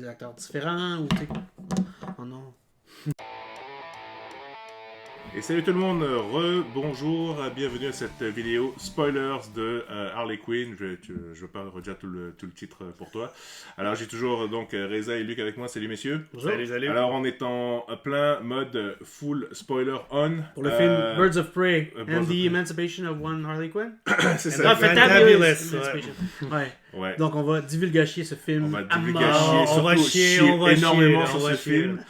des acteurs différents ou oh non. Et salut tout le monde, bonjour, bienvenue à cette vidéo spoilers de Harley Quinn. Je veux pas redire tout le titre pour toi. Alors j'ai toujours donc Reza et Luc avec moi, salut messieurs. Bonjour. Salut. Alors on est en plein mode full spoiler on. Pour le film Birds of Prey Birds and of the Prey. Emancipation of One Harley Quinn. C'est Ah, ça. Fantabulous Fantabulous, Emancipation. Ouais. Ouais. Donc on va divulgacher ce film. On va à divulgacher, mort. on va surtout chier, on va énormément chier, sur on va ce chier. film.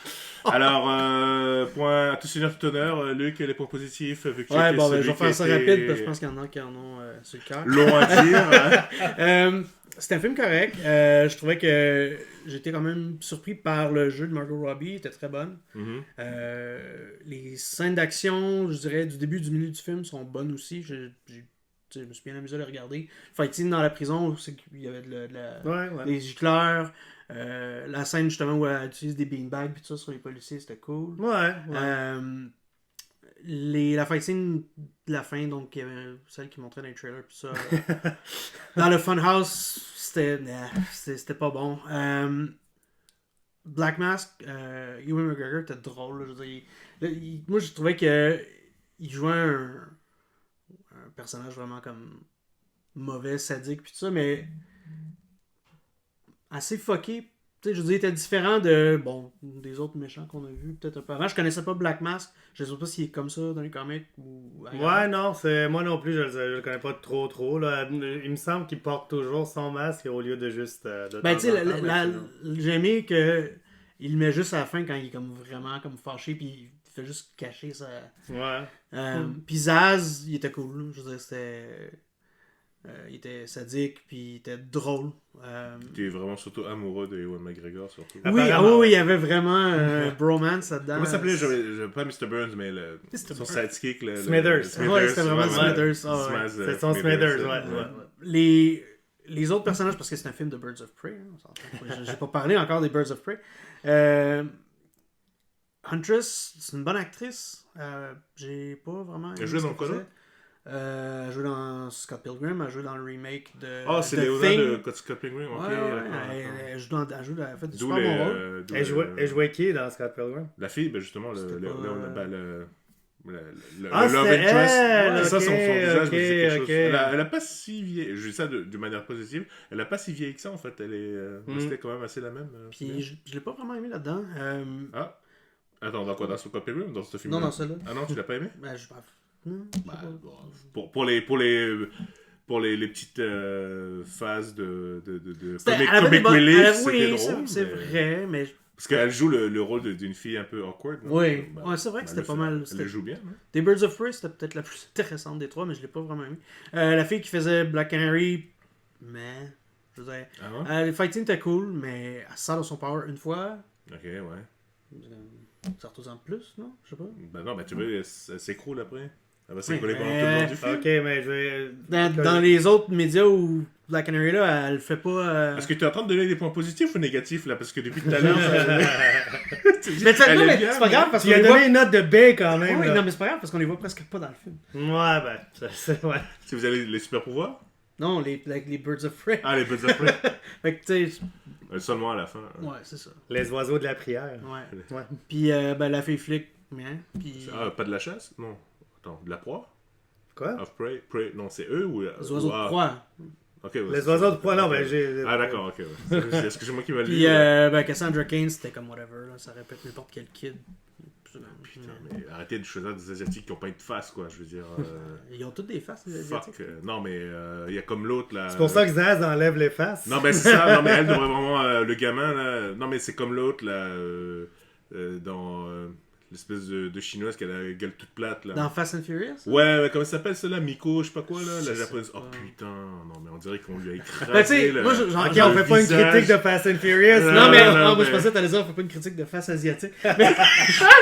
Alors, point à tout seigneur, tout honneur, Luc, les points positifs, vu que tu Ouais, étais bon, ben, celui je vais qui faire ça était rapide parce que je pense qu'il y en a qui en ont sur le cœur. long à dire. C'était un film correct. Je trouvais que j'étais quand même surpris par le jeu de Margot Robbie. Il était très bonne. Mhm. Les scènes d'action, je dirais, du début du milieu du film sont bonnes aussi. Je me suis bien amusé à les regarder. Fight scene dans la prison, c'est qu'il y avait des gicleurs. La scène justement où elle utilise des beanbags puis tout ça sur les policiers, c'était cool. La fight scene de la fin, donc il y avait celle qui montrait dans les trailers puis ça. Dans le Funhouse, c'était pas bon. Black Mask, Ewan McGregor était drôle. Là, je veux dire, moi je trouvais que il jouait un personnage vraiment comme mauvais, sadique puis tout ça, mais assez fucké. Tu sais, je veux dire, il était différent des autres méchants qu'on a vus peut-être un peu avant. Je connaissais pas Black Mask. Je sais pas s'il est comme ça dans les comics ou ailleurs. Ouais, non, moi non plus, je le connais pas trop. Là. Il me semble qu'il porte toujours son masque au lieu de juste. Ben, tu sais, j'ai aimé que il le met juste à la fin quand il est comme vraiment comme fâché, puis il fait juste cacher sa. Ouais. Puis Zaz, il était cool. Je veux dire, c'était. Il était sadique, puis il était drôle. Tu es vraiment surtout amoureux de Ewan McGregor, surtout. Oui, Apparemment, il y avait vraiment un bromance là-dedans. Comment ça s'appelait? J'avais pas Mr. Burns, mais son Burns. sidekick. Smithers. Ouais, c'était vraiment Smithers. Ah, ouais. C'est son Smithers, ouais. Les autres personnages, parce que c'est un film de Birds of Prey, j'ai pas parlé encore des Birds of Prey. Huntress, c'est une bonne actrice. J'ai pas vraiment. Elle jouait dans quoi, là? Elle jouait dans Scott Pilgrim, elle jouait dans le remake de. Ah, c'est The Léona Thing. de Scott Pilgrim. Ok, Elle joue elle a fait du D'où super bon rôle. Elle jouait qui dans Scott Pilgrim? La fille, ben justement, C'était le Ah, Love c'était Interest. elle, Ça, son visage me dit quelque chose. ok. Elle a pas si vieilli, je dis ça de manière positive, elle a pas si vieilli que ça en fait, elle est c'était quand même assez la même. Puis je l'ai pas vraiment aimé là-dedans. Ah, attends, dans quoi? Dans Scott Pilgrim ou dans ce film? Non, dans celle-là. Ah non, tu l'as pas aimé? Ben, je non, Pour les petites phases de comic relief, c'était oui, drôle. c'est mais- vrai, mais Parce qu'elle joue le rôle d'une fille un peu awkward. Non? oui, Bah, ouais, c'est vrai que c'était pas mal. Elle le joue bien. Non? Des Birds of Prey, c'était peut-être la plus intéressante des trois, mais je l'ai pas vraiment aimé. La fille qui faisait Black Canary, mais je veux dire, Ah ouais? les fighting étaient cool, mais elle sort de son power une fois. Ok, ouais. Ça retourne en plus, non? Je sais pas. Ben non, ben tu vois, elle s'écroule après. Elle va s'écrouler Oui, pendant tout le long du film. Ok, mais je vais. Dans les autres médias où Black Canary là, elle fait pas. Est-ce que tu es en train de donner des points positifs ou négatifs là? Parce que depuis tout à l'heure, Mais Elle non, est mais bien, c'est pas grave parce Tu qu'on lui as les voit. donné une note de B quand même. Oui, là. non, mais c'est pas grave parce qu'on les voit presque pas dans le film. Ouais, ouais. Si vous avez les super pouvoirs? Non, les Birds of Prey. Ah, les Birds of Prey. Fait que tu sais, Seulement à la fin. ouais, c'est ça. Les oiseaux de la prière. Ouais. Ouais. Puis la fille flic, hein. Puis Ah, pas de la chasse? Non. Attends, de la proie? Quoi? Of prey? Prey? Non, c'est eux ou... les oiseaux ah, de proie. Ok, ouais, Les c'est oiseaux ça. de proie, non, Ok. ben j'ai. Ah, d'accord, ok. Ouais. Excusez-moi qui m'a lu. Puis Cassandra Cain, c'était comme whatever, là, ça répète n'importe quel kid. Putain, mais arrêtez de choisir des Asiatiques qui ont pas une face, quoi. Je veux dire. Ils ont toutes des faces, les Fuck. Asiatiques. Non, mais il y a comme l'autre là. C'est pour ça que Zaz enlève les faces. Non, mais c'est ça. Non, mais elle devrait vraiment. Le gamin là. Non, mais c'est comme l'autre là. Dans l'espèce de chinoise qui a la gueule toute plate là. Dans Fast and Furious? Ouais, comment ça s'appelle celle-là? Miko, je sais pas quoi là. La Je japonaise. sais Oh pas. putain. Non, mais on dirait qu'on lui a Ben, tu sais, écrasé. moi, Ok, on fait pas une critique de Fast and Furious. Non, Non, mais non, moi je mais- pensais que t'allais dire on fait pas une critique de face asiatique. Mais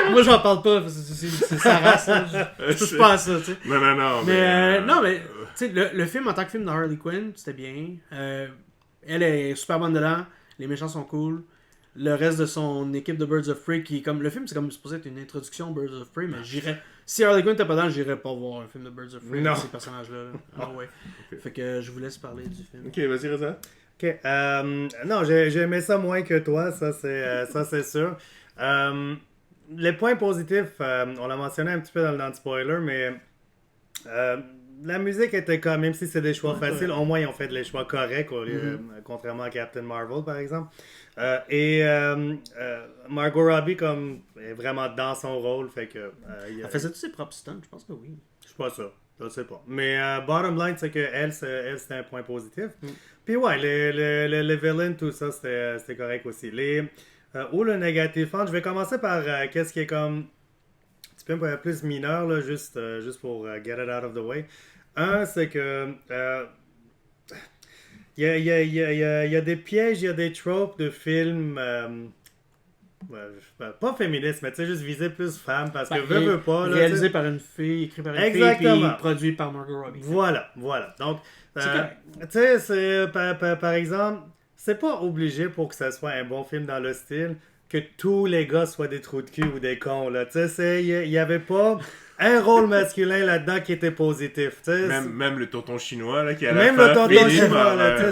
moi j'en parle pas, parce que c'est sa race. Là. Je touche pas à ça, tu sais. Non. Mais non, mais tu sais, le film en tant que film de Harley Quinn, c'était bien. Elle est super bonne dedans. Les méchants sont cool. Le reste de son équipe de Birds of Prey, qui est comme. Le film, c'est comme supposé être une introduction Birds of Prey, mais j'irais. Si Harley Quinn était pas dedans, j'irais pas voir un film de Birds of Prey Non. avec ces personnages-là. Ah ouais. Fait que je vous laisse parler du film. Ok, vas-y, Reza. Ok. Non, j'ai aimé ça moins que toi, ça c'est sûr. Les points positifs, on l'a mentionné un petit peu dans le spoiler, mais euh, la musique était quand même, si c'est des choix faciles, au moins ils ont fait les choix corrects, contrairement à Captain Marvel par exemple. Margot Robbie comme est vraiment dans son rôle, fait que. Elle faisait tous ses propres stunts, je pense que oui. Je suis pas sûr. Je sais pas. Mais bottom line, c'est que elle c'était un point positif. Puis ouais, les villains, tout ça, c'était correct aussi. Ou le négatif, je vais commencer par qu'est-ce qui est comme un petit peu plus mineur, là, juste pour get it out of the way. Un, c'est que il y a des pièges, il y a des tropes de films. Pas féministe, mais tu sais, juste viser plus femmes, parce que veut pas. Là, réalisé par une fille, écrit par une fille, puis produit par Margot Robbie. Voilà. Donc, tu sais, par exemple, c'est pas obligé pour que ça soit un bon film dans le style que tous les gars soient des trous de cul ou des cons, là. Tu sais, il y avait pas un rôle masculin là-dedans qui était positif. Même le tonton chinois là, qui a même le tonton chinois là,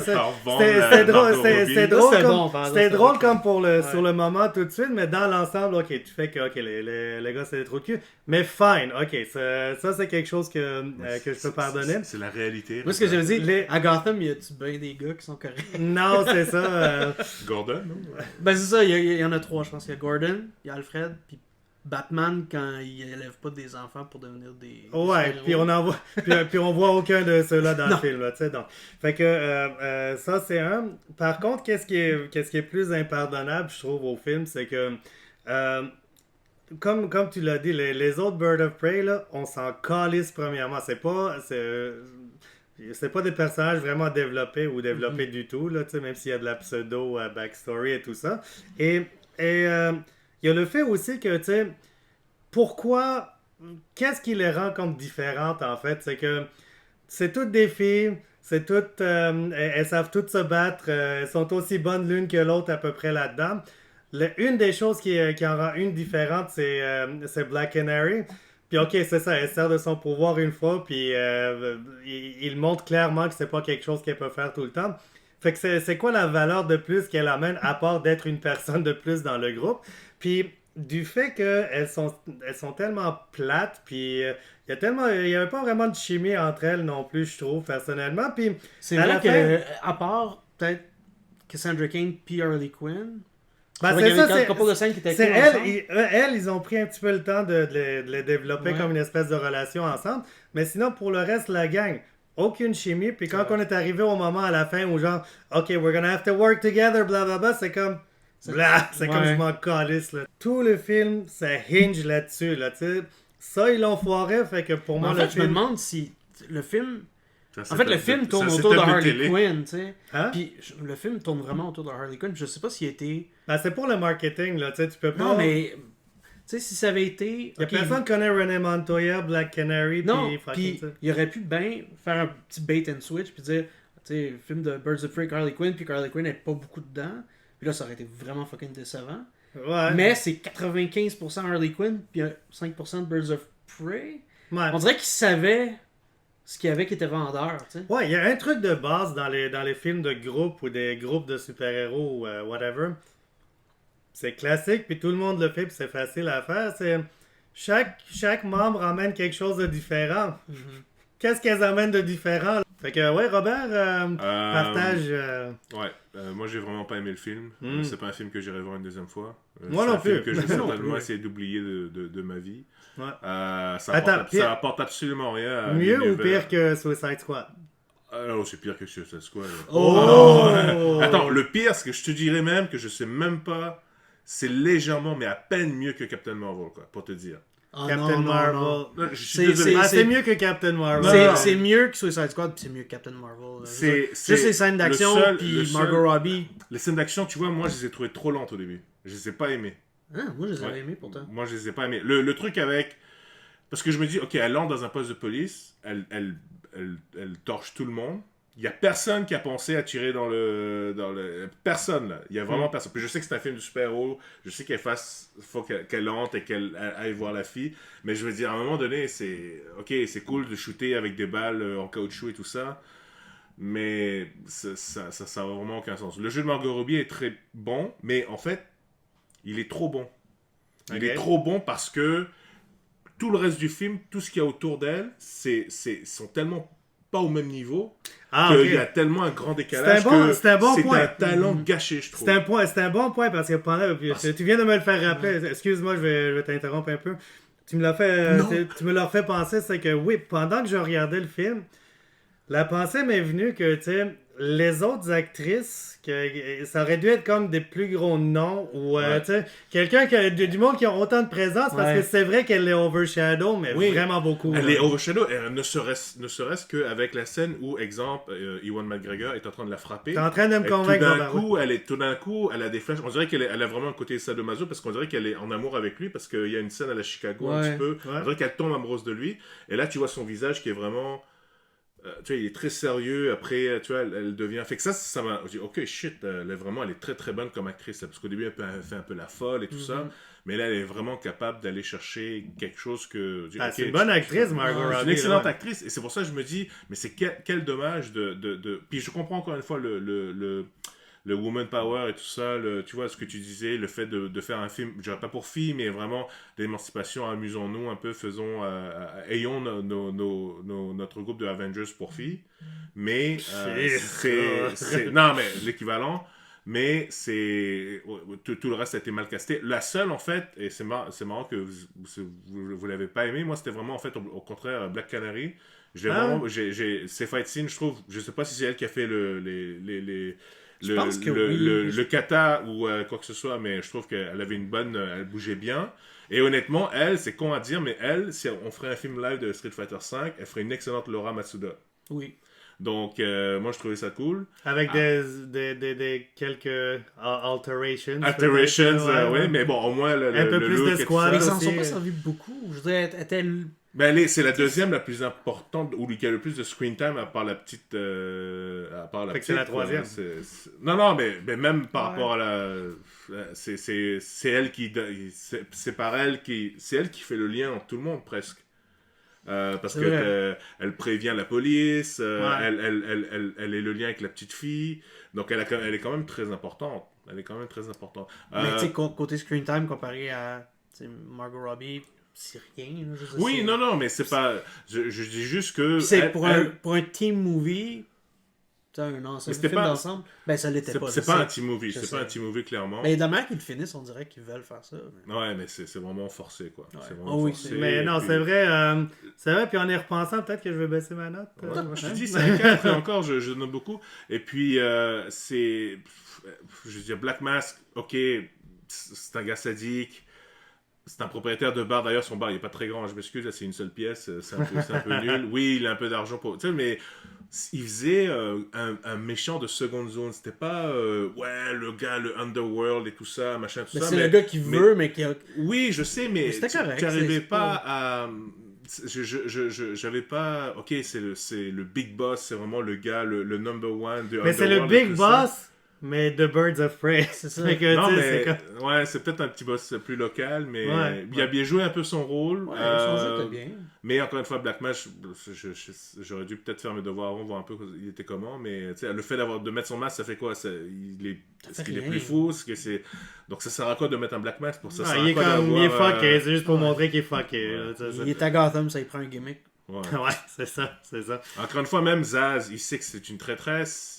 c'était drôle comme sur le moment tout de suite, mais dans l'ensemble, ok, tu fais que les gars c'est des trous de cul, mais fine, ok, ça c'est quelque chose que je peux pardonner. C'est la réalité. Moi ce que j'avais dit, à Gotham, y a-tu bien des gars qui sont corrects? Non, c'est ça. Gordon, non? Ben c'est ça, il y en a trois, je pense. Il y a Gordon, il y a Alfred, puis Batman quand il élève pas des enfants pour devenir des ouais, puis on voit aucun de ceux-là dans le film là, tu sais, donc. Fait que ça c'est un. Par contre, qu'est-ce qui est plus impardonnable, je trouve, au film, c'est que comme tu l'as dit, les autres Birds of Prey là, on s'en calisse premièrement. C'est pas des personnages vraiment développés ou développés du tout là, tu sais, même s'il y a de la pseudo backstory et tout ça. Et il y a le fait aussi que, tu sais, qu'est-ce qui les rend comme différentes, en fait? C'est que c'est toutes des filles, elles savent toutes se battre, elles sont aussi bonnes l'une que l'autre à peu près là-dedans. Une des choses qui en rend une différente, c'est Black Canary. Puis ok, c'est ça, elle sert de son pouvoir une fois, puis il montre clairement que c'est pas quelque chose qu'elle peut faire tout le temps. Fait que c'est quoi la valeur de plus qu'elle amène à part d'être une personne de plus dans le groupe? Puis du fait qu'elles sont tellement plates, puis il y avait pas vraiment de chimie entre elles non plus, je trouve, personnellement. Puis c'est vrai que, à part peut-être Cassandra Cain puis Harley Quinn, c'est ça, c'est couple de scènes qui étaient cool elles, ils ont pris un petit peu le temps de les développer comme une espèce de relation ensemble. Mais sinon, pour le reste, la gang, aucune chimie. Puis quand on est arrivé au moment à la fin où genre, OK, we're gonna have to work together, blablabla, c'est comme je m'en calisse, là. Tout le film, ça hinge là-dessus, là, tu sais. Ça, ils l'ont foiré, fait que pour moi, je me demande si le film... le film tourne autour de Harley Quinn, tu sais. Hein? Puis le film tourne vraiment autour de Harley Quinn. Je sais pas s'il a été... c'est pour le marketing, là, tu sais, tu peux pas... Non, mais... Tu sais, si ça avait été... Personne connaît René Montoya, Black Canary, puis il aurait pu bien faire un petit bait and switch, puis dire, tu sais, film de Birds of Prey, Harley Quinn, puis Harley Quinn n'est pas beaucoup dedans. Puis là, ça aurait été vraiment fucking décevant. Ouais. Mais c'est 95% Harley Quinn, puis 5% de Birds of Prey. Ouais. On dirait qu'ils savaient ce qu'il y avait qui était vendeur, tu sais. Ouais, il y a un truc de base dans les films de groupe ou des groupes de super-héros ou whatever. C'est classique, puis tout le monde le fait, puis c'est facile à faire. C'est chaque membre amène quelque chose de différent. Mm-hmm. Qu'est-ce qu'elles amènent de différent? Fait que, ouais, Robert, partage... Ouais, moi j'ai vraiment pas aimé le film. C'est pas un film que j'irai voir une deuxième fois. Moi non plus. C'est un film que je vais certainement essayer d'oublier de ma vie. Ouais. Ça apporte absolument rien. Mieux ou pire que Suicide Squad? Non, c'est pire que Suicide Squad. Oh! Attends, le pire, c'est que je te dirais même que je sais même pas... C'est légèrement, mais à peine mieux que Captain Marvel, quoi, pour te dire. Captain Marvel. Non, c'est mieux que Captain Marvel. C'est mieux que Suicide Squad, puis c'est mieux que Captain Marvel. Juste les scènes d'action, puis Margot Robbie. Les scènes d'action, tu vois, moi, je les ai trouvées trop lentes au début. Je les ai pas aimées. Ah, moi, je les avais aimées, pourtant. Moi, je les ai pas aimées. Le truc avec... Parce que je me dis, ok, elle entre dans un poste de police, elle torche tout le monde. Il n'y a personne qui a pensé à tirer dans le... Personne, là. Il y a vraiment personne. Puis je sais que c'est un film de super-héros. Je sais faut qu'elle entre et qu'elle aille voir la fille. Mais je veux dire, à un moment donné, c'est... Ok, c'est cool de shooter avec des balles en caoutchouc et tout ça. mais ça a vraiment aucun sens. Le jeu de Margot Robbie est très bon, mais en fait, il est trop bon. Il est trop bon parce que tout le reste du film, tout ce qu'il y a autour d'elle, sont tellement pas au même niveau qu'il y a tellement un grand décalage c'est un talent gâché, je trouve. C'est un bon point parce que tu viens de me le faire rappeler. Excuse-moi, je vais t'interrompre un peu. Tu me l'as fait penser, c'est que oui, pendant que je regardais le film, la pensée m'est venue que, tu sais, les autres actrices, ça aurait dû être comme des plus gros noms ou, tu sais, quelqu'un du monde qui a autant de présence parce que c'est vrai qu'elle est overshadow, mais vraiment beaucoup. Elle est overshadow, ne serait-ce qu'avec la scène où, exemple, Ewan McGregor est en train de la frapper. T'es en train de me convaincre. Tout d'un coup, elle a des flashs. On dirait qu'elle a vraiment un côté sadomaso parce qu'on dirait qu'elle est en amour avec lui parce qu'il y a une scène à la Chicago un petit peu. On dirait qu'elle tombe amoureuse de lui. Et là, tu vois son visage qui est vraiment... tu vois, il est très sérieux. Après, tu vois, elle devient... Fait que ça m'a... Je dis, ok, shit, elle est très très bonne comme actrice. Parce qu'au début, elle fait un peu la folle et tout ça. Mais là, elle est vraiment capable d'aller chercher quelque chose que... c'est une bonne actrice, Margot Robbie. C'est une excellente actrice. Et c'est pour ça que je me dis, mais c'est quel dommage de... Puis je comprends encore une fois le woman power et tout ça, tu vois ce que tu disais, le fait de faire un film, je dirais pas pour filles, mais vraiment l'émancipation, amusons-nous un peu, ayons notre groupe de Avengers pour filles, mais non mais l'équivalent, mais tout le reste a été mal casté. La seule en fait, et c'est marrant que vous l'avez pas aimé, moi c'était vraiment en fait au contraire Black Canary. Ces fight scenes, je trouve, je sais pas si c'est elle qui a fait le kata ou quoi que ce soit, mais je trouve qu'elle avait elle bougeait bien. Et honnêtement, c'est con à dire, mais si on ferait un film live de Street Fighter V, elle ferait une excellente Laura Matsuda. Oui. Donc, moi, je trouvais ça cool. Avec des quelques alterations. Oui, mais bon, au moins, un peu plus de squad. Ils en sont pas servis beaucoup. Je dirais, c'est la deuxième la plus importante, ou qui a le plus de screen time, à part la petite... c'est la troisième. Non, mais même par rapport à la... C'est elle qui... C'est elle qui fait le lien entre tout le monde, presque. Parce qu'elle prévient la police, elle est le lien avec la petite fille, donc elle est quand même très importante. Mais tu sais, côté screen time comparé à Margot Robbie, c'est rien. Oui, non, mais c'est pas... Je dis juste que... Pour un team movie... un ensemble, film d'ensemble, ça l'était pas. C'est pas un team movie, pas un team movie clairement. Mais de manière qu'ils le finissent, on dirait qu'ils veulent faire ça. Mais... Ouais, mais c'est vraiment forcé quoi. Ouais. C'est vraiment forcé. Mais non, c'est vrai, puis en y repensant, peut-être que je vais baisser ma note. Je te dis, c'est un 4 et encore, je note beaucoup. Et puis, je veux dire, Black Mask, ok, c'est un gars sadique. C'est un propriétaire de bar. D'ailleurs, son bar, il n'est pas très grand. Je m'excuse, là, c'est une seule pièce. C'est un peu nul. Oui, il a un peu d'argent pour... Tu sais, mais il faisait un méchant de seconde zone. C'était pas, le gars, le underworld et tout ça, machin, tout ça. C'est le gars qui veut, mais qui a... Oui, je sais, mais c'était correct. Tu n'arrivais pas à... J'avais pas... Ok, c'est le big boss. C'est vraiment le gars, le number one de mais c'est le big boss... Mais The Birds of Prey, c'est ça. C'est peut-être un petit boss plus local, mais il a bien joué un peu son rôle. Son jeu était bien. Mais encore une fois, Black Mask, j'aurais dû peut-être faire mes devoirs avant, voir un peu il était comment, mais le fait de mettre son masque, ça fait quoi? Est-ce qu'il est plus fou? Donc ça sert à quoi de mettre un Black Mask pour ça? Il est fucké, c'est juste pour montrer qu'il est fucké. Il est à Gotham, ça il prend un gimmick. Ouais, c'est ça. Encore une fois, même Zaz, il sait que c'est une traîtresse.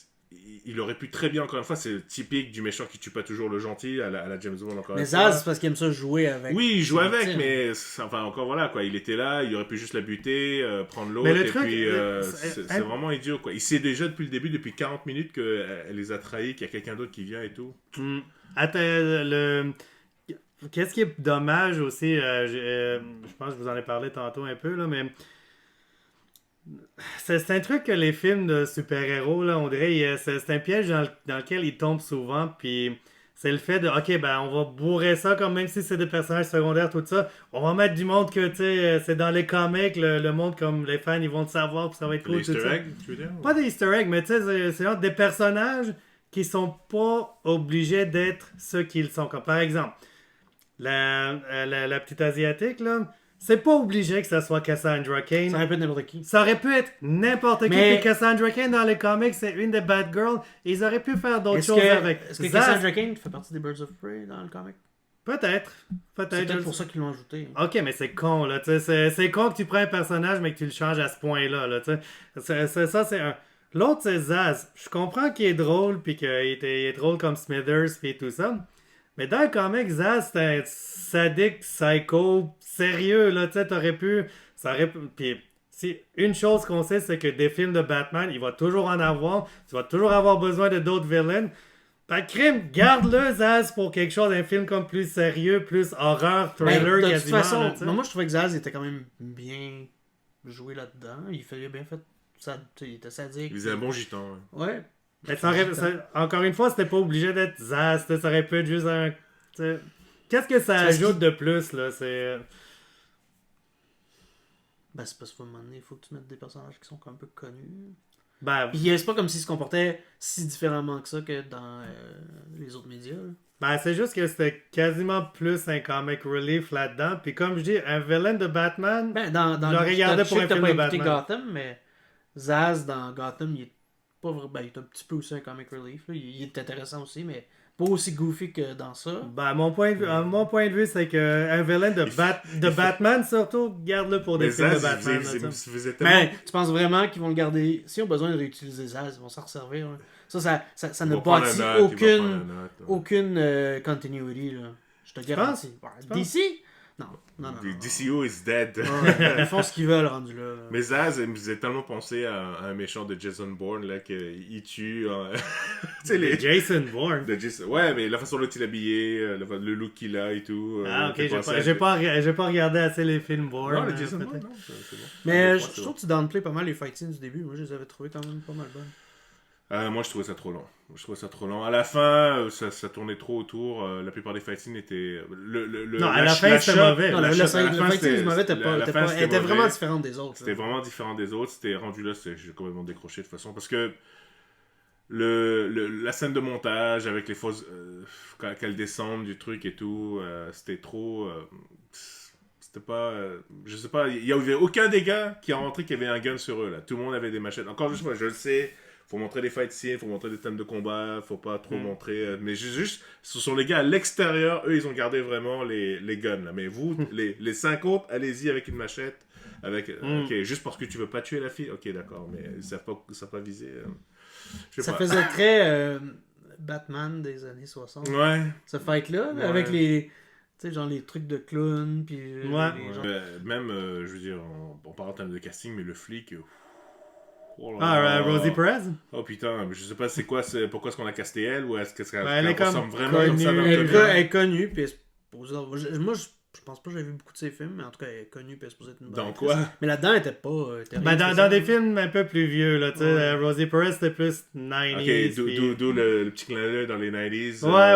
Il aurait pu très bien, encore une fois, c'est typique du méchant qui tue pas toujours le gentil à la James Bond. Mais Zaz, c'est parce qu'il aime ça jouer avec. Oui, il joue avec, mais encore voilà, quoi. Il était là, il aurait pu juste la buter, prendre l'autre, puis c'est vraiment idiot, quoi. Il sait déjà depuis le début, depuis 40 minutes, qu'elle les a trahis, qu'il y a quelqu'un d'autre qui vient et tout. Qu'est-ce qui est dommage aussi, je pense que je vous en ai parlé tantôt un peu, là, mais. C'est un truc que les films de super-héros, là, on dirait, c'est un piège dans lequel ils tombent souvent, puis c'est le fait de, ok, on va bourrer ça, comme même si c'est des personnages secondaires, tout ça, on va mettre du monde que, tu sais, c'est dans les comics, le monde comme les fans, ils vont le savoir, puis ça va être cool, tout ça. Tu veux dire? Pas des easter eggs, mais tu sais, c'est des personnages qui sont pas obligés d'être ceux qu'ils sont. Comme par exemple, la petite asiatique, là, c'est pas obligé que ça soit Cassandra Cain. Ça aurait pu être n'importe qui. Ça aurait pu être n'importe qui. Mais... Puis Cassandra Cain, dans les comics, c'est une des Batgirls. Ils auraient pu faire d'autres choses avec. Est-ce que Cassandra Cain fait partie des Birds of Prey dans le comic? Peut-être. C'est peut-être pour ça qu'ils l'ont ajouté. Ok, mais c'est con, là. C'est con que tu prends un personnage, mais que tu le changes à ce point-là. Là, ça, c'est un... L'autre, c'est Zaz. Je comprends qu'il est drôle, puis qu'il est drôle comme Smithers, puis tout ça. Mais dans le comic, Zaz, c'est un sadique, psycho, sérieux, là. Tu sais, t'aurais pu... Ça aurait pu... Puis, si une chose qu'on sait, c'est que des films de Batman, il va toujours en avoir. Tu vas toujours avoir besoin de d'autres villains. Pas de crime, garde-le, Zaz, pour quelque chose, un film comme plus sérieux, plus horreur, thriller, de quasiment. toute façon, là, moi je trouvais que Zaz était quand même bien joué là-dedans. Il faisait bien fait. Il était sadique. Il faisait un bon gitan. Ouais. Mais encore une fois, c'était pas obligé d'être Zaz. Ça aurait pu être juste un. Qu'est-ce que ça ajoute de plus, là? C'est. Ben, c'est parce qu'à un moment donné, il faut que tu mettes des personnages qui sont un peu connus. Ben, puis c'est pas comme s'ils se comportaient si différemment que ça que dans les autres médias. Là. Ben, c'est juste que c'était quasiment plus un comic relief là-dedans. Puis comme je dis, un villain de Batman, ben, je le regardais pour un film de Batman. Gotham, mais Zaz dans Gotham, il est pas vrai, ben, il est un petit peu aussi un comic relief. Là. Il est intéressant aussi, mais pas aussi goofy que dans ça. Ben, mon point de vue, c'est qu'un villain de Batman, surtout, garde-le pour des films de Batman. Mais tu penses vraiment qu'ils vont le garder? S'ils ont besoin de réutiliser Zaz, ils vont s'en resservir. Là. Ça ne bâtit aucune continuity. Là. Je te garantis. DC? Non. DCO is dead. Ils font ce qu'ils veulent rendu là. Mais Zaz, il me faisait tellement penser à un méchant de Jason Bourne là, qu'il tue. Jason Bourne. Ouais, mais la façon dont il est habillé, le look qu'il a et tout. Ah, ok, j'ai pas regardé assez les films Bourne. Non, les Jason Bourne, non. C'est bon. Mais je trouve que tu downplay pas mal les fight scenes du début. Moi, je les avais trouvés quand même pas mal bonnes. Moi, je trouvais ça trop long. À la fin, ça tournait trop autour. La plupart des fight scenes étaient... Non, à la fin, c'était mauvais. Non, le fight scene mauvais était vraiment différent des autres. C'était vraiment différent des autres. C'était rendu là, j'ai complètement décroché de toute façon. Parce que la scène de montage avec les fausses... qu'elles descendent du truc et tout, c'était trop... c'était pas... je sais pas, il y avait aucun des gars qui a rentré qui avait un gun sur eux, là. Tout le monde avait des machettes. Encore une fois, je le sais... Faut montrer les fight scenes, faut montrer des thèmes de combat, faut pas trop montrer... mais juste, ce sont les gars à l'extérieur, eux, ils ont gardé vraiment les guns, là. Mais vous, les 5 autres, allez-y avec une machette, avec... Ok, juste parce que tu veux pas tuer la fille, ok, d'accord, mais ils savent pas viser. Ça faisait très Batman des années 60. Ouais. Ce fight-là, avec les... Tu sais, genre les trucs de clown, puis... Même, je veux dire, on parle en termes de casting, mais le flic... Oh Rosie Perez? Oh putain, je sais pas pourquoi est-ce qu'on a casté elle, ou est-ce qu'elle ressemble vraiment comme ça dans le film? Elle est connue, puis moi je pense pas que j'avais vu beaucoup de ses films, mais en tout cas elle est connue, puis elle est supposée être une bonne Dans quoi? Mais là-dedans elle était pas... dans des films un peu plus vieux, là, tu sais, Rosie Perez c'était plus 90s. Ok, d'où le petit clin d'œil dans les 90s. Ouais.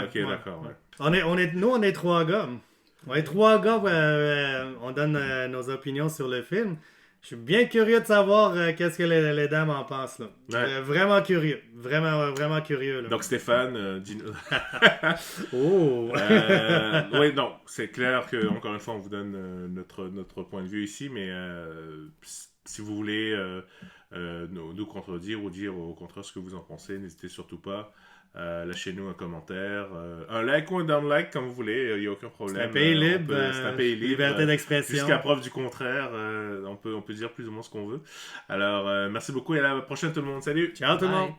Ok, d'accord, ouais. On est 3 gars. On est 3 gars, on donne nos opinions sur le film. Je suis bien curieux de savoir qu'est-ce que les dames en pensent, là. Ouais. Vraiment curieux. Vraiment curieux, là. Donc Stéphane, dis-nous... Oh! Oui, non, c'est clair que encore une fois, on vous donne notre point de vue ici, mais si vous voulez nous contredire ou dire au contraire ce que vous en pensez, n'hésitez surtout pas. Lâchez-nous un commentaire, un like ou un down-like comme vous voulez, il n'y a aucun problème. C'est un pays libre, c'est un pays libre, liberté d'expression. Jusqu'à preuve du contraire, on peut dire plus ou moins ce qu'on veut. Alors, merci beaucoup et à la prochaine tout le monde. Salut! Ciao tout le monde!